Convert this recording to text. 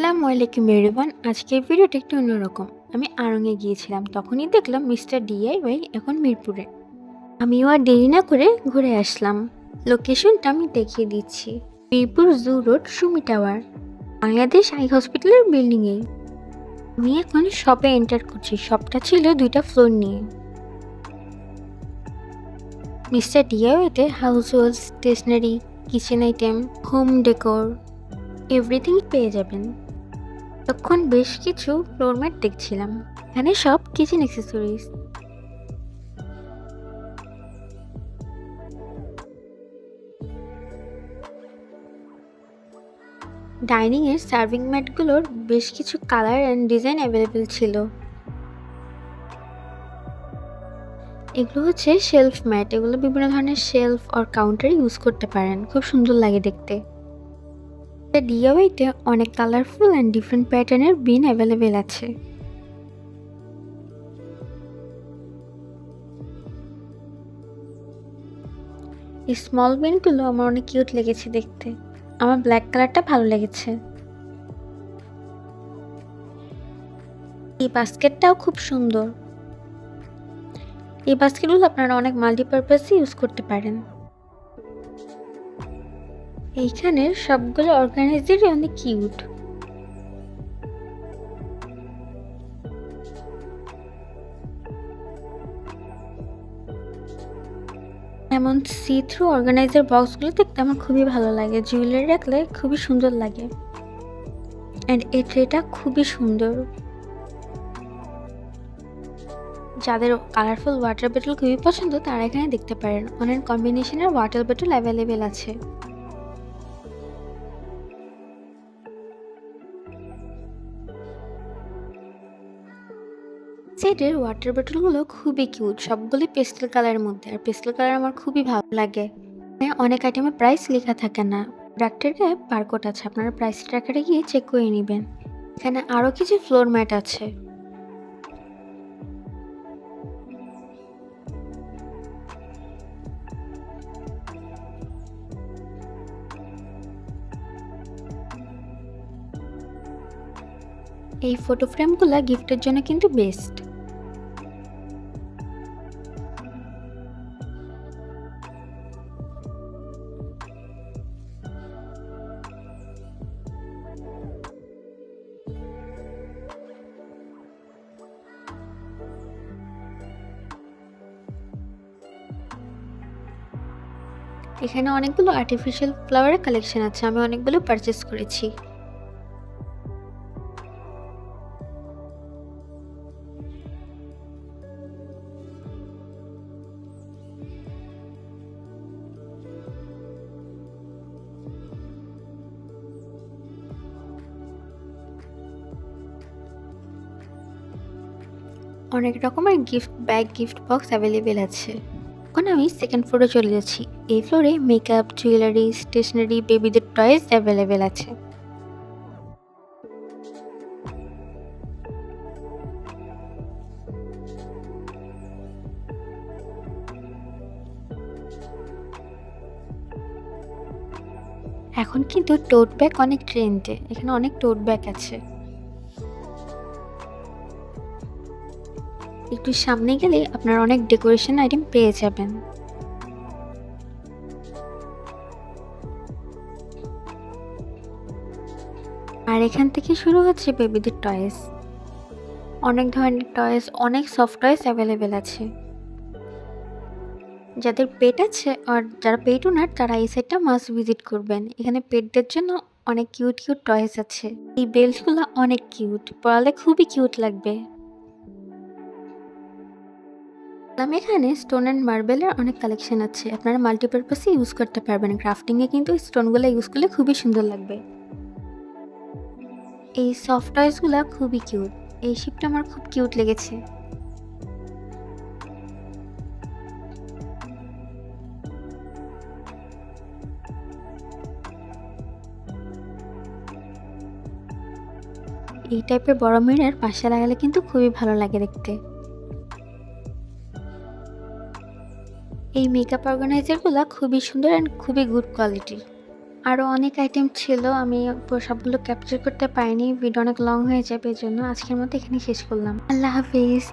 আসসালামু আলাইকুম এভরিওয়ান। আজকের ভিডিওটা একটু অন্যরকম। আমি আড়ং-এ গিয়েছিলাম, তখনই দেখলাম মিস্টার ডিআইওয়াই এখন মিরপুরে। আমিও আর দেরি না করে ঘুরে আসলাম। লোকেশনটা আমি দেখিয়ে দিচ্ছি। Mirpur zoo road, Sumi tower, Bangladesh eye হসপিটালের বিল্ডিংয়ে। আমি এখন শপে এন্টার করছি। শপটা ছিল 2টা ফ্লোর নিয়ে। মিস্টার ডিআইওয়াইতে household, stationery, kitchen item, home decor everything পেয়ে যাবেন। তখন বেশ কিছু ফ্লোর ম্যাট দেখছিলাম। এখানে সব কিচেন অ্যাক্সেসরিজ। ডাইনিং এর সার্ভিং ম্যাটগুলোর বেশ কিছু কালার অ্যান্ড ডিজাইন অ্যাভেলেবেল ছিল। এগুলো হচ্ছে শেলফ ম্যাট। এগুলো বিভিন্ন ধরনের শেলফ আর কাউন্টারে ইউজ করতে পারেন, খুব সুন্দর লাগে দেখতে। ডিআইওয়াইতে অনেক কালারফুল অ্যান্ড ডিফারেন্ট প্যাটার্নের বিন অ্যাভেলেবেল আছে। এই স্মল বিনগুলো আমার অনেক কিউট লেগেছে দেখতে। আমার ব্ল্যাক কালারটা ভালো লেগেছে। এই বাস্কেটটাও খুব সুন্দর। এই বাস্কেটগুলো আপনারা অনেক মাল্টিপারপাসে ইউজ করতে পারেন। এইখানের সবগুলো অর্গানাইজারই অনেক কিউট। এমন সি থ্রু অর্গানাইজার বক্সগুলো দেখতে আমার খুবই ভালো লাগে। জুয়েলারি রাখলে খুবই সুন্দর লাগে। অ্যান্ড এই ট্রেটা খুবই সুন্দর। যাদের কালারফুল ওয়াটার বোতল খুবই পছন্দ তারা এখানে দেখতে পারেন। অনেক কম্বিনেশনের ওয়াটার বোতল অ্যাভেলেবেল আছে। সেটের ওয়াটার বোতলগুলো খুবই কিউট, সবগুলোই পেস্টেল কালারের মধ্যে। আর পেস্টেল কালার আমার খুবই ভালো লাগে। অনেক আইটেমের প্রাইস লেখা থাকে না, প্রোডাক্টের গায়ে বারকোড আছে, আপনারা প্রাইস ট্র্যাকারে গিয়ে চেক করে নেবেন। এখানে আরও কিছু ফ্লোর ম্যাট আছে। এই ফটো ফ্রেমগুলো গিফটের জন্য কিন্তু বেস্ট। এখানে অনেকগুলো আর্টিফিশিয়াল ফ্লাওয়ারের কালেকশন আছে, আমি অনেকগুলো পারচেস করেছি। অনেক রকমের gift bag, gift box available আছে। এখন আমি সেকেন্ড ফ্লোরে চলে যাচ্ছি। এই ফ্লোরে মেকআপ, জুয়েলারি, স্টেশনারি, বেবিদের টয়েস অ্যাভেলেবেল আছে। এখন কিন্তু টোট ব্যাগ অনেক ট্রেন্ডে। এখানে অনেক টোট ব্যাগ আছে। একটু সামনে গেলে আপনারা অনেক ডেকোরেশন আইটেম পেয়ে যাবেন। আর এখান থেকে শুরু হচ্ছে বেবিদের টয়েস। অনেক ধরনের টয়েস, অনেক সফট টয়েস অ্যাভেলেবেল আছে। যাদের পেট আছে আর যারা পেট ওনার তারা এই সাইডটা মাস্ট ভিজিট করবেন। এখানে পেটদের জন্য অনেক কিউট কিউট টয়েস আছে। এই বেল্টগুলো অনেক কিউট, পরালে খুবই কিউট লাগবে। এখানে স্টোন অ্যান্ড মার্বেলের অনেক কালেকশন আছে, আপনারা মাল্টিপারপাসে ইউজ করতে পারবেন। ক্রাফটিংয়ে কিন্তু স্টোনগুলো ইউজ করলে খুবই সুন্দর লাগবে। এই সফট টয়েসগুলো খুবই কিউট। এই শিপটা আমার খুব কিউট লেগেছে। এই টাইপের বড় মিরর পাশে লাগালে কিন্তু খুবই ভালো লাগে দেখতে। এই মেকআপ অর্গানাইজারগুলো খুবই সুন্দর অ্যান্ড খুবই গুড কোয়ালিটির। আরও অনেক আইটেম ছিল, আমি সবগুলো ক্যাপচার করতে পারিনি, ভিডিও অনেক লং হয়ে যাবে, এজন্য আজকের মতো এখানে শেষ করলাম। আল্লাহ হাফিজ।